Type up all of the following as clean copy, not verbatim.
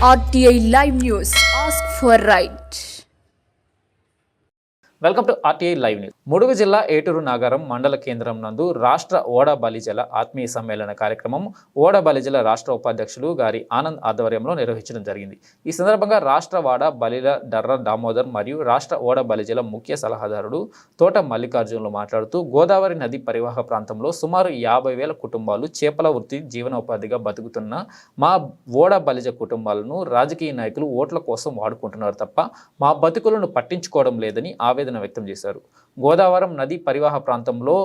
RTI Live News. Ask for right. Welcome to RTI live news. Mulugu జిల్లా ఏటూరు నాగారం మండల కేంద్రం నందు రాష్ట్ర ఓడ బలిజల ఆత్మీయ సమ్మేళన కార్యక్రమం ఓడ బలిజల రాష్ట్ర ఉపాధ్యక్షులు గారి ఆనంద్ ఆధ్వర్యంలో నిర్వహించడం జరిగింది. ఈ సందర్భంగా రాష్ట్ర వాడ బలిల డర్ర దామోదర్ మరియు రాష్ట్ర ఓడ బలిజల ముఖ్య సలహాదారుడు తోట మల్లికార్జునులు మాట్లాడుతూ గోదావరి నది పరివాహక ప్రాంతంలో సుమారు 50,000 కుటుంబాలు చేపల వృత్తి జీవనోపాధిగా బతుకుతున్న మా ఓడ బలిజ కుటుంబాలను రాజకీయ నాయకులు ఓట్ల కోసం వాడుకుంటున్నారు తప్ప మా బతుకులను పట్టించుకోవడం లేదని ఆవేదన వ్యక్తం చేశారు. గోదావరం నది పరివాహ ప్రాంతంలో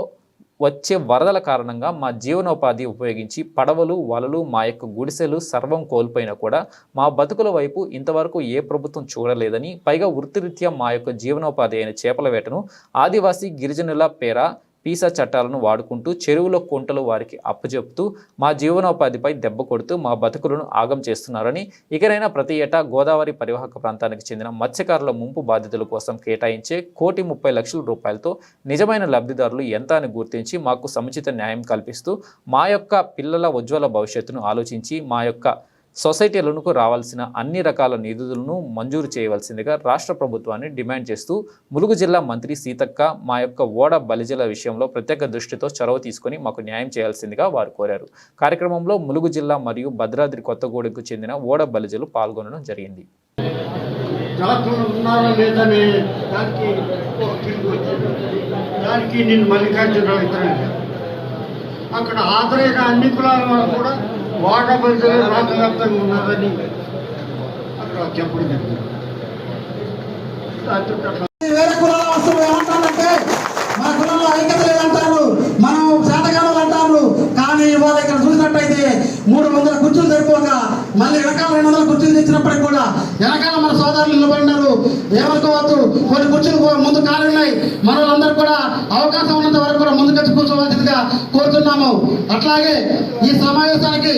వచ్చే వరదల కారణంగా మా జీవనోపాధి ఉపయోగించి పడవలు వలలు మా యొక్క గుడిసెలు సర్వం కోల్పోయినా కూడా మా బతుకుల వైపు ఇంతవరకు ఏ ప్రభుత్వం చూడలేదని, పైగా వృత్తిరీత్యా మా యొక్క జీవనోపాధి అయిన చేపల వేటను ఆదివాసీ గిరిజనుల పేర పీసా చట్టాలను వాడుకుంటూ చెరువుల కుంటలు వారికి అప్పచెప్తూ మా జీవనోపాధిపై దెబ్బ కొడుతూ మా బతుకులను ఆగం చేస్తున్నారని, ఇకనైనా ప్రతి ఏటా గోదావరి పరివాహక ప్రాంతానికి చెందిన మత్స్యకారుల ముంపు బాధితుల కోసం కేటాయించే 1,30,00,000 రూపాయలతో నిజమైన లబ్ధిదారులు ఎంత అని గుర్తించి మాకు సముచిత న్యాయం కల్పిస్తూ మా యొక్క పిల్లల ఉజ్వల భవిష్యత్తును ఆలోచించి మా యొక్క సొసైటీలకు రావాల్సిన అన్ని రకాల నిధులను మంజూరు చేయవలసిందిగా రాష్ట్ర ప్రభుత్వాన్ని డిమాండ్ చేస్తూ ములుగు జిల్లా మంత్రి సీతక్క మా యొక్క ఓడ బలిజల విషయంలో ప్రత్యేక దృష్టితో చొరవ తీసుకొని మాకు న్యాయం చేయాల్సిందిగా వారు కోరారు. కార్యక్రమంలో ములుగు జిల్లా మరియు భద్రాద్రి కొత్తగూడెంకు చెందిన ఓడ బలిజలు పాల్గొనడం జరిగింది. అక్కడ హాజరైన అన్ని కులాల వారు కూడా ఓడ బలిజలు రాష్ట్ర వ్యాప్తంగా ఉన్నారని అక్కడ చెప్పడం జరిగింది. వేరే కులాల వస్తువులు ఏమంటారంటే మన కులంలో ఐక్యత లేదంటారు, మనం శాతకాలం అంటారు. కానీ ఇవాళ ఇక్కడ చూసినట్టయితే 300 కుర్చీలు సరిపోగా మళ్ళీ వెనకాల 200 కుర్చీలు తెచ్చినప్పటికి కూడా వెనకాల మన సోదరులు నిలబడినారు. ఏమనుకోవద్దు, కొన్ని కుర్చీలు ముందు కాలున్నాయి. మన వాళ్ళందరూ కూడా అవకాశం ఉన్నంత వరకు కూడా ముందుకొచ్చి కూర్చోవలసిందిగా కోరుతున్నాము. అట్లాగే ఈ సమావేశానికి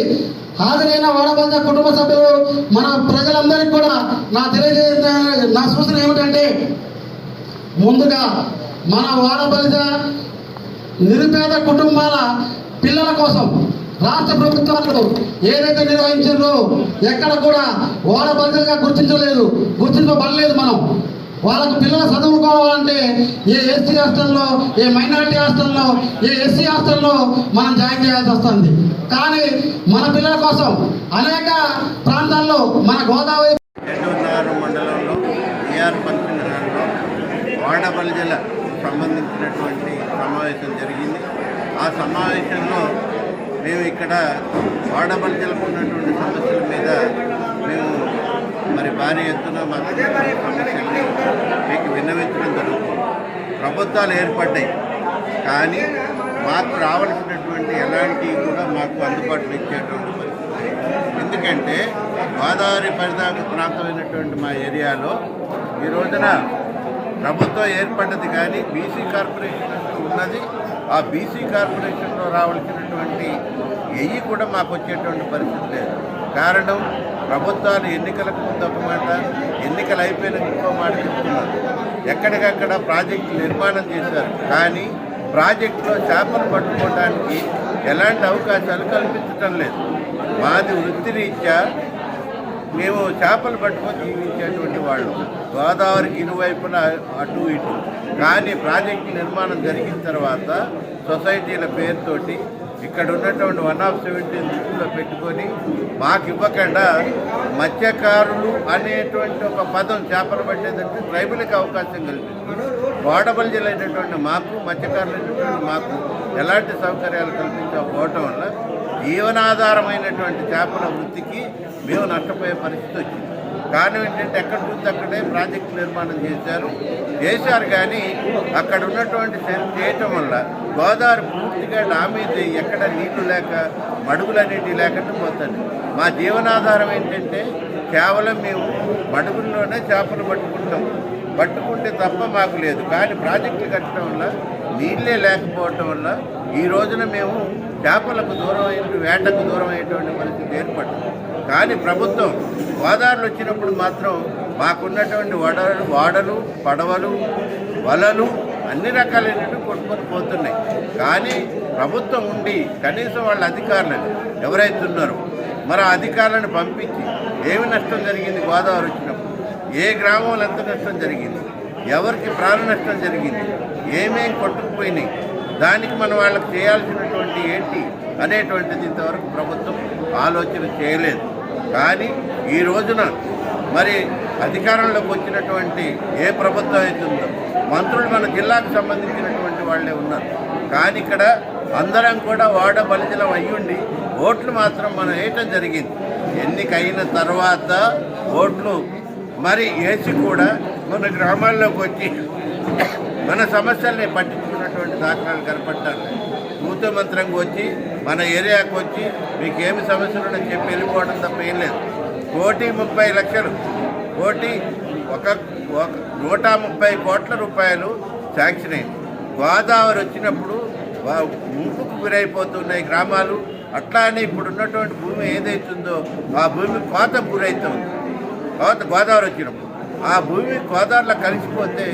హాజరైన ఓడ బలిజ కుటుంబ సభ్యులు మన ప్రజలందరికీ కూడా నా సూచన ఏమిటంటే, ముందుగా మన ఓడ బలిజ నిరుపేద కుటుంబాల పిల్లల కోసం రాష్ట్ర ప్రభుత్వాలు ఏదైతే నిర్వహించారో ఎక్కడ కూడా ఓడ బలిజలుగా గుర్తించబడలేదు. మనం వాళ్ళకు పిల్లలు చదువుకోవాలంటే ఏ ఎస్టీ హాస్టల్లో, ఏ మైనారిటీ హాస్టల్లో, ఏ ఎస్సీ హాస్టల్లో మనం జాయిన్ చేయాల్సి వస్తుంది. కానీ మన పిల్లల కోసం అనేక ప్రాంతాల్లో మన గోదావరి మండలంలో ఓడ బలిజల సంబంధించినటువంటి సమావేశం జరిగింది. ఆ సమావేశంలో మేము ఇక్కడ ఓడ బలిజలకు ఉన్నటువంటి సమస్యల మీద మేము భారీ ఎత్తున మాకు సమస్యల్ని మీకు విన్నవించడం జరుగుతుంది. ప్రభుత్వాలు ఏర్పడ్డాయి, కానీ మాకు రావాల్సినటువంటి ఎలాంటివి కూడా మాకు అందుబాటులో ఇచ్చేటువంటి పరిస్థితి. ఎందుకంటే గోదావరి పరివాహక ప్రాంతమైనటువంటి మా ఏరియాలో ఈ రోజున ప్రభుత్వం ఏర్పడ్డది, కానీ బీసీ కార్పొరేషన్ ఉన్నది. ఆ బీసీ కార్పొరేషన్లో రావాల్సినటువంటి ఎయ్యి కూడా మాకు వచ్చేటువంటి పరిస్థితి లేదు. కారణం, ప్రభుత్వాలు ఎన్నికలకు ముందు ఒక మాట, ఎన్నికలు అయిపోయిన ఇంకో మాట చెప్తున్నారు. ఎక్కడికక్కడ ప్రాజెక్టు నిర్మాణం చేశారు, కానీ ప్రాజెక్టులో చేపలు పట్టుకోవడానికి ఎలాంటి అవకాశాలు కల్పించటం లేదు. మాది వృత్తిరీత్యా మేము చేపలు పట్టుకొని జీవించేటువంటి వాళ్ళు, గోదావరికి ఇరువైపున అటు ఇటు. కానీ ప్రాజెక్టు నిర్మాణం జరిగిన తర్వాత సొసైటీల పేరుతోటి ఇక్కడ ఉన్నటువంటి 1/17 దృష్టిలో పెట్టుకొని మాకు ఇవ్వకుండా మత్స్యకారులు అనేటువంటి ఒక పదం చేపలు పట్టేదంటే ట్రైబుల్కి అవకాశం కల్పిస్తుంది. ఓడ బలిజలైనటువంటి మాకు, మత్స్యకారులైనటువంటి మాకు ఎలాంటి సౌకర్యాలు కల్పించకపోవటం వల్ల జీవనాధారమైనటువంటి చేపల వృత్తికి మేము నష్టపోయే పరిస్థితి వచ్చింది. కారణం ఏంటంటే ఎక్కడ చూస్తే అక్కడే ప్రాజెక్టు నిర్మాణం చేశారు, కానీ అక్కడ ఉన్నటువంటి చేయటం వల్ల గోదావరి పూర్తిగా డామేజ్ అయ్యి ఎక్కడ నీళ్లు లేక మడుగులు అనేటివి లేకుండా పోతుంది. మా జీవనాధారం ఏంటంటే కేవలం మేము మడుగుల్లోనే చేపలు పట్టుకుంటే తప్ప మాకు లేదు. కానీ ప్రాజెక్టులు కట్టడం వల్ల నీళ్ళే లేకపోవటం వల్ల ఈ రోజున మేము చేపలకు దూరం వేటకు దూరం అయ్యేటువంటి పరిస్థితి ఏర్పడింది. కానీ ప్రభుత్వం గోదావరిలో వచ్చినప్పుడు మాత్రం మాకున్నటువంటి వాడలు, పడవలు, వలలు అన్ని రకాలైనటువంటి కొట్టుకొని పోతున్నాయి. కానీ ప్రభుత్వం ఉండి కనీసం వాళ్ళ అధికారులను ఎవరైతే ఉన్నారో మరి ఆ అధికారులను పంపించి ఏమి నష్టం జరిగింది గోదావరి వచ్చినప్పుడు? ఏ గ్రామంలో ఎంత నష్టం జరిగింది? ఎవరికి ప్రాణ నష్టం జరిగింది? ఏమేం కొట్టుకుపోయినాయి? దానికి మనం వాళ్ళకి చేయాల్సినటువంటి ఏంటి అనేటువంటిది ఇంతవరకు ప్రభుత్వం ఆలోచన చేయలేదు. కానీ ఈ రోజున మరి అధికారంలోకి వచ్చినటువంటి ఏ ప్రభుత్వం అవుతుందో మంత్రులు మన జిల్లాకు సంబంధించినటువంటి వాళ్ళే ఉన్నారు. కానీ ఇక్కడ అందరం కూడా వాడ బలిజలం అయ్యుండి ఓట్లు మాత్రం మనం వేయటం జరిగింది. ఎన్నికైన తర్వాత ఓట్లు మరి వేసి కూడా మన గ్రామాల్లోకి వచ్చి మన సమస్యల్ని పట్టించుకున్నటువంటి దాఖలాలు కనపడ్డారు. కూతు మంత్రంగా వచ్చి మన ఏరియాకు వచ్చి మీకేమి సమస్యలు ఉన్నాయో చెప్పి వెళ్ళిపోవడం తప్ప ఏం లేదు. 1,30,00,000 130 కోట్ల రూపాయలు శాంక్షన్ అయింది. గోదావరి వచ్చినప్పుడు ముంపుకు గురైపోతున్నాయి గ్రామాలు. అట్లానే ఇప్పుడు ఉన్నటువంటి భూమి ఏదైతుందో ఆ భూమి కోత గురైతుంది. గోదావరి వచ్చినప్పుడు ఆ భూమి గోదావరిలో కలిసిపోతే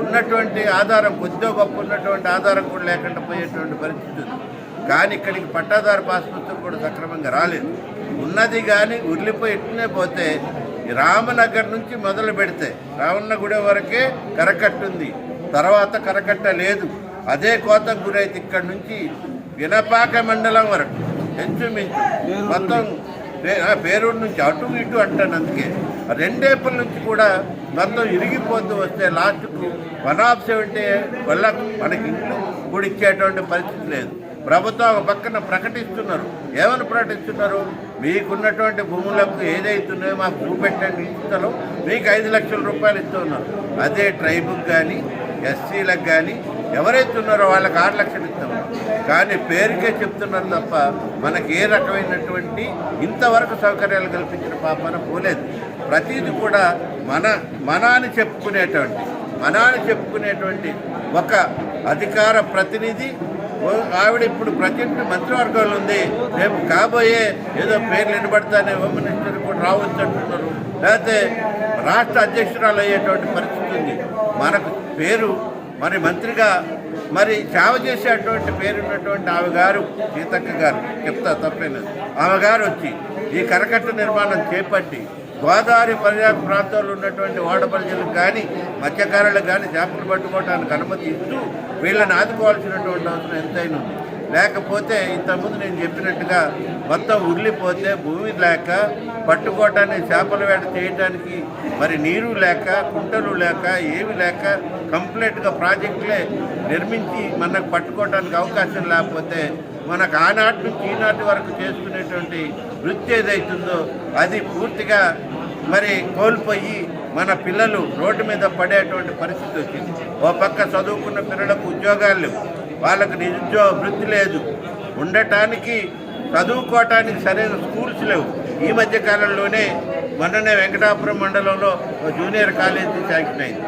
ఉన్నటువంటి ఆధారం కొద్దిగా గొప్ప ఉన్నటువంటి ఆధారం కూడా లేకుండా పోయేటువంటి పరిస్థితి ఉంది. కానీ ఇక్కడికి పట్టాదారు పాస్ పుస్తకం కూడా సక్రమంగా రాలేదు. ఉన్నది కానీ ఉర్లిపోయి ఇట్లనే పోతే రామనగర్ నుంచి మొదలు పెడితే రావణగుడి వరకే కరకట్ట ఉంది, తర్వాత కరకట్ట లేదు. అదే కోతకు గురైతే ఇక్కడ నుంచి వినపాక మండలం వరకు ఇంచుమించు మొత్తం పేరూరు నుంచి అటు ఇటు అంటాను. అందుకే 2 ఏప్రిల్ నుంచి కూడా మొత్తం ఇరిగిపోతూ వస్తే లాస్ట్కు 170 వల్ల మనకి ఇంట్లో కూడా ఇచ్చేటువంటి పరిస్థితి లేదు. ప్రభుత్వం ఒక పక్కన ప్రకటిస్తున్నారు. ఏమని ప్రకటిస్తున్నారు? మీకున్నటువంటి భూములకు ఏదైతున్నాయో మాకు చూపెట్టండి, ఇస్తాలో మీకు 5 లక్షల రూపాయలు ఇస్తున్నారు. అదే ట్రైబుకి కానీ ఎస్సీలకు కానీ ఎవరైతే ఉన్నారో వాళ్ళకి 6 లక్షలు ఇస్తాము. కానీ పేరుకే చెప్తున్నారు తప్ప మనకి ఏ రకమైనటువంటి ఇంతవరకు సౌకర్యాలు కల్పించిన పాపన పోలేదు. ప్రతిదీ కూడా మన అని చెప్పుకునేటువంటి ఒక అధికార ప్రతినిధి ఆవిడ ఇప్పుడు ప్రజెంట్ మంత్రివర్గంలో ఉంది. రేపు కాబోయే ఏదో పేర్లు వినబడతానే హోమ్ మినిస్టర్ కూడా రావచ్చు అంటున్నారు. లేకపోతే రాష్ట్ర అధ్యక్షురాలు అయ్యేటువంటి పరిస్థితి ఉంది. మనకు పేరు మరి మంత్రిగా మరి సేవ చేసేటువంటి పేరున్నటువంటి ఆమె గారు సీతక్క గారు చెప్తా తప్పేలేదు. ఆమె గారు వచ్చి ఈ కరకట్ట నిర్మాణం చేపట్టి గోదావరి పరివాహక ప్రాంతాల్లో ఉన్నటువంటి ఓడబలిజలకు కానీ మత్స్యకారులకు కానీ చేపలు పట్టుకోవడానికి అనుమతి ఇస్తూ వీళ్ళని ఆదుకోవాల్సినటువంటి అవసరం ఎంతైనా ఉంది. లేకపోతే ఇంతకుముందు నేను చెప్పినట్టుగా మొత్తం ఉర్లిపోతే భూమి లేక పట్టుకోవటానికి చేపల వేట చేయడానికి మరి నీరు లేక కుంటలు లేక ఏమి లేక కంప్లీట్గా ప్రాజెక్టులే నిర్మించి మనకు పట్టుకోవడానికి అవకాశం లేకపోతే మనకు ఆనాటి నుంచి ఈనాటి వరకు చేసుకునేటువంటి వృత్తి ఏదైతుందో అది పూర్తిగా మరి కోల్పోయి మన పిల్లలు రోడ్డు మీద పడేటువంటి పరిస్థితి వచ్చింది. ఓ పక్క చదువుకున్న పిల్లలకు ఉద్యోగాలు లేవు, వాళ్ళకు నిరుద్యోగ వృత్తి లేదు, ఉండటానికి చదువుకోవటానికి సరైన స్కూల్స్ లేవు. ఈ మధ్య కాలంలోనే మొన్ననే వెంకటాపురం మండలంలో జూనియర్ కాలేజీ శాంక్షన్ అయింది.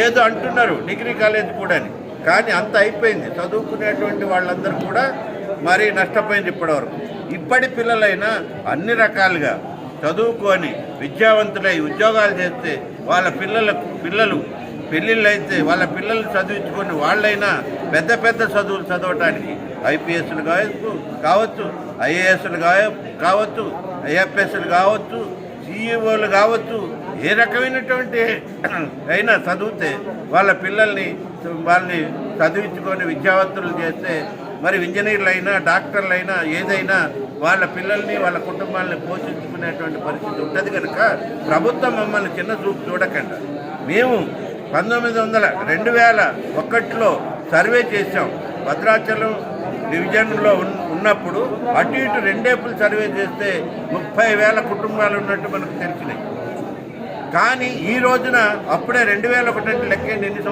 ఏదో అంటున్నారు డిగ్రీ కాలేజ్ కూడా, కానీ అంత అయిపోయింది. చదువుకునేటువంటి వాళ్ళందరూ కూడా మరీ నష్టపోయింది ఇప్పటివరకు. ఇప్పటి పిల్లలైనా అన్ని రకాలుగా చదువుకొని విద్యావంతులై ఉద్యోగాలు చేస్తే వాళ్ళ పిల్లలు పెళ్ళిళ్ళు అయితే వాళ్ళ పిల్లలు చదివించుకొని వాళ్ళైనా పెద్ద పెద్ద చదువులు చదవటానికి ఐపీఎస్లు కావచ్చు, ఐఏఎస్లు కావచ్చు, ఐఎఫ్ఎస్లు కావచ్చు, సిఈఓలు కావచ్చు, ఏ రకమైనటువంటి అయినా చదివితే వాళ్ళని చదివించుకొని విద్యావంతులు చేస్తే మరి ఇంజనీర్లు అయినా డాక్టర్లు అయినా ఏదైనా వాళ్ళ పిల్లల్ని వాళ్ళ కుటుంబాలని పోషించుకునేటువంటి పరిస్థితి ఉంటుంది. కనుక ప్రభుత్వం మమ్మల్ని చిన్న చూపు చూడకుండా మేము 2001లో సర్వే చేసాం. భద్రాచలం డివిజన్లో ఉన్నప్పుడు అటు ఇటు 2 ఏప్రిల్ సర్వే చేస్తే 30,000 కుటుంబాలు ఉన్నట్టు మనకు తెలిసినాయి. కానీ ఈ రోజున అప్పుడే 2001 అంటే లెక్కండి ఇన్ని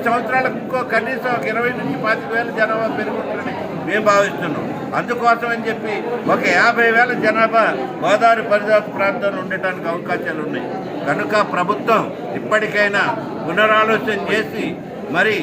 సంవత్సరాలకు ఇంకో కనీసం 20,000 నుంచి 25,000 జనాభా పెరుగుతుందని మేము భావిస్తున్నాం. అందుకోసం అని చెప్పి ఒక 50,000 జనాభా గోదావరి పరివాహక ప్రాంతంలో ఉండటానికి అవకాశాలు ఉన్నాయి. కనుక ప్రభుత్వం ఇప్పటికైనా పునరాలోచన చేసి మరి